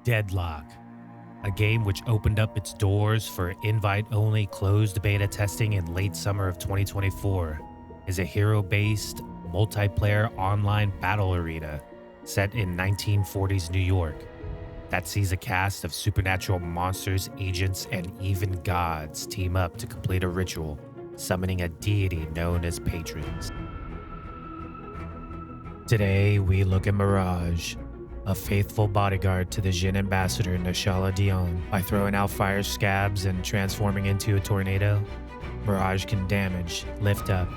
Deadlock, a game which opened up its doors for invite-only closed beta testing in late summer of 2024, is a hero-based, multiplayer online battle arena set in 1940s New York that sees a cast of supernatural monsters, agents, and even gods team up to complete a ritual, summoning a deity known as patrons. Today, we look at Mirage, a faithful bodyguard to the Djinn ambassador Nashala Dion. By throwing out fire scabs and transforming into a tornado, Mirage can damage, lift up,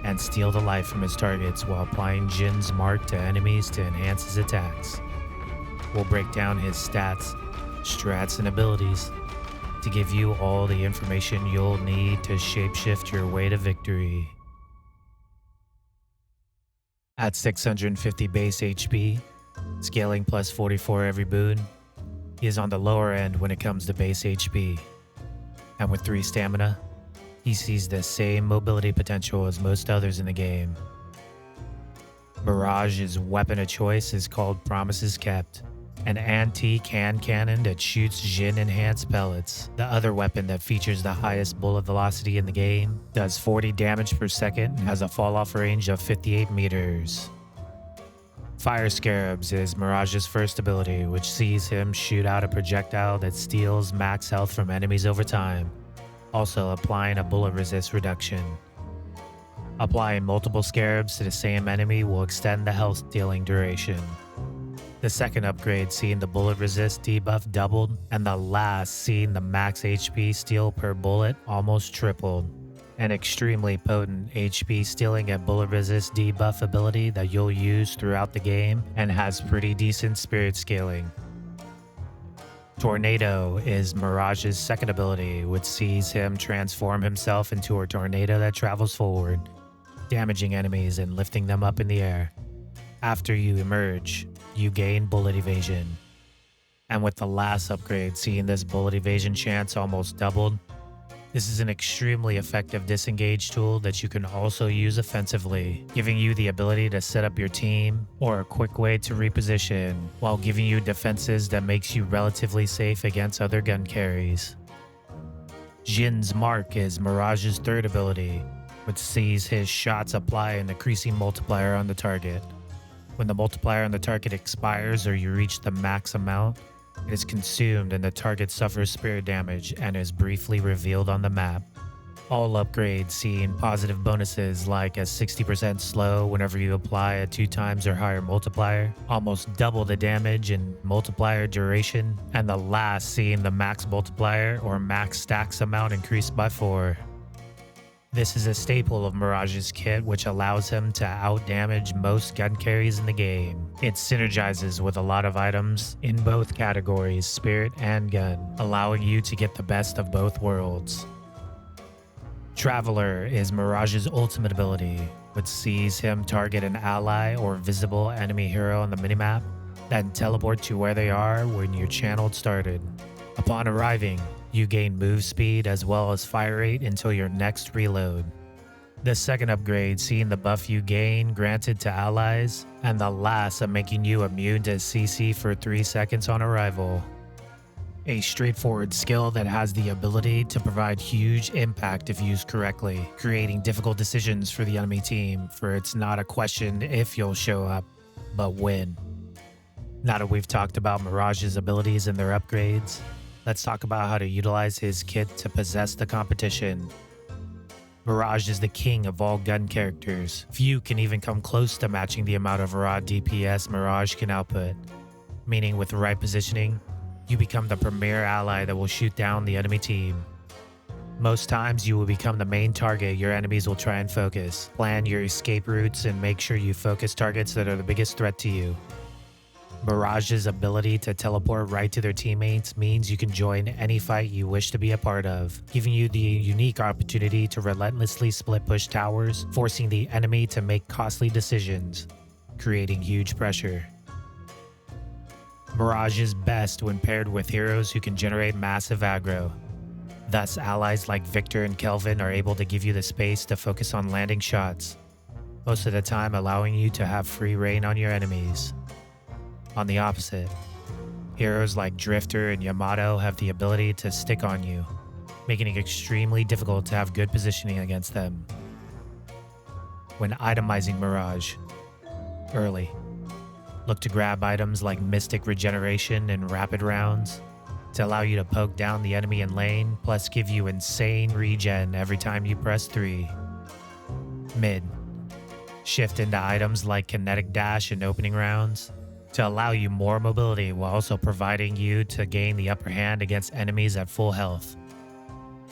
and steal the life from his targets while applying Djinn's mark to enemies to enhance his attacks. We'll break down his stats, strats, and abilities to give you all the information you'll need to shapeshift your way to victory. At 650 base HP, scaling plus 44 every boon, he is on the lower end when it comes to base HP. And with 3 stamina, he sees the same mobility potential as most others in the game. Mirage's weapon of choice is called Promises Kept, an antique hand cannon that shoots Djinn enhanced pellets. The other weapon that features the highest bullet velocity in the game does 40 damage per second and has a fall-off range of 58 meters. Fire Scarabs is Mirage's first ability, which sees him shoot out a projectile that steals max health from enemies over time, also applying a bullet resist reduction. Applying multiple Scarabs to the same enemy will extend the health stealing duration. The second upgrade seeing the bullet resist debuff doubled, and the last seeing the max HP steal per bullet almost tripled. An extremely potent HP stealing and bullet resist debuff ability that you'll use throughout the game and has pretty decent spirit scaling. Tornado is Mirage's second ability, which sees him transform himself into a tornado that travels forward, damaging enemies and lifting them up in the air. After you emerge, you gain bullet evasion. And with the last upgrade seeing this bullet evasion chance almost doubled, this is an extremely effective disengage tool that you can also use offensively, giving you the ability to set up your team or a quick way to reposition, while giving you defenses that makes you relatively safe against other gun carries. Djinn's Mark is Mirage's third ability, which sees his shots apply an increasing multiplier on the target. When the multiplier on the target expires or you reach the max amount, it is consumed and the target suffers spirit damage and is briefly revealed on the map. All upgrades seeing positive bonuses like a 60% slow whenever you apply a 2 times or higher multiplier, almost double the damage and multiplier duration, and the last seeing the max multiplier or max stacks amount increased by 4. This is a staple of Mirage's kit, which allows him to outdamage most gun carries in the game. It synergizes with a lot of items in both categories, spirit and gun, allowing you to get the best of both worlds. Traveler is Mirage's ultimate ability, which sees him target an ally or visible enemy hero on the minimap, then teleport to where they are when your channel started. Upon arriving, you gain move speed as well as fire rate until your next reload. The second upgrade seeing the buff you gain granted to allies, and the last of making you immune to CC for 3 seconds on arrival. A straightforward skill that has the ability to provide huge impact if used correctly, creating difficult decisions for the enemy team, for it's not a question if you'll show up, but when. Now that we've talked about Mirage's abilities and their upgrades, let's talk about how to utilize his kit to possess the competition. Mirage is the king of all gun characters. Few can even come close to matching the amount of raw DPS Mirage can output, meaning with the right positioning, you become the premier ally that will shoot down the enemy team. Most times you will become the main target your enemies will try and focus. Plan your escape routes and make sure you focus targets that are the biggest threat to you. Mirage's ability to teleport right to their teammates means you can join any fight you wish to be a part of, giving you the unique opportunity to relentlessly split push towers, forcing the enemy to make costly decisions, creating huge pressure. Mirage is best when paired with heroes who can generate massive aggro. Thus, allies like Victor and Kelvin are able to give you the space to focus on landing shots, most of the time allowing you to have free reign on your enemies. On the opposite, Heroes like Drifter and Yamato have the ability to stick on you, making it extremely difficult to have good positioning against them. When itemizing Mirage, early, look to grab items like Mystic Regeneration and Rapid Rounds to allow you to poke down the enemy in lane, plus give you insane regen every time you press 3. Mid, shift into items like Kinetic Dash and Opening Rounds to allow you more mobility while also providing you to gain the upper hand against enemies at full health.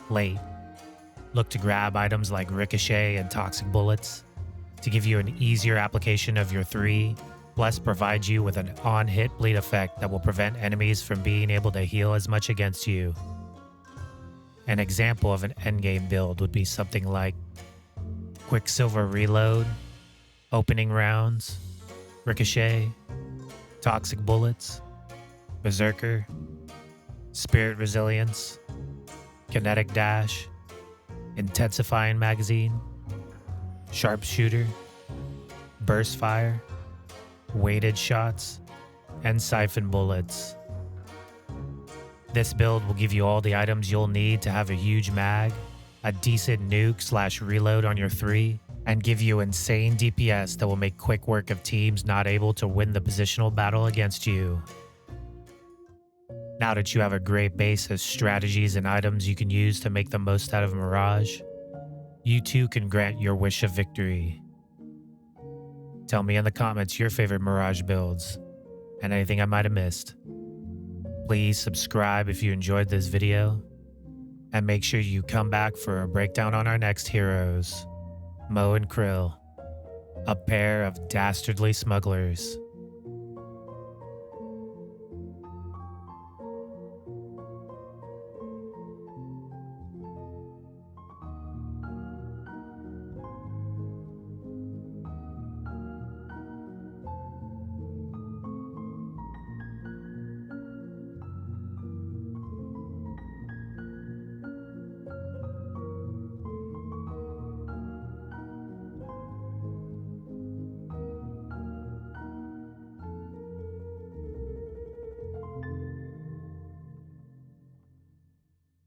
Late, look to grab items like Ricochet and Toxic Bullets to give you an easier application of your 3, plus provide you with an on-hit bleed effect that will prevent enemies from being able to heal as much against you. An example of an endgame build would be something like Quicksilver Reload, Opening Rounds, Ricochet, Toxic Bullets, Berserker, Spirit Resilience, Kinetic Dash, Intensifying Magazine, Sharpshooter, Burst Fire, Weighted Shots, and Siphon Bullets. This build will give you all the items you'll need to have a huge mag, a decent nuke/reload on your 3, and give you insane DPS that will make quick work of teams not able to win the positional battle against you. Now that you have a great base of strategies and items you can use to make the most out of Mirage, you too can grant your wish of victory. Tell me in the comments your favorite Mirage builds and anything I might have missed. Please subscribe if you enjoyed this video, and make sure you come back for a breakdown on our next heroes, Mo and Krill, a pair of dastardly smugglers.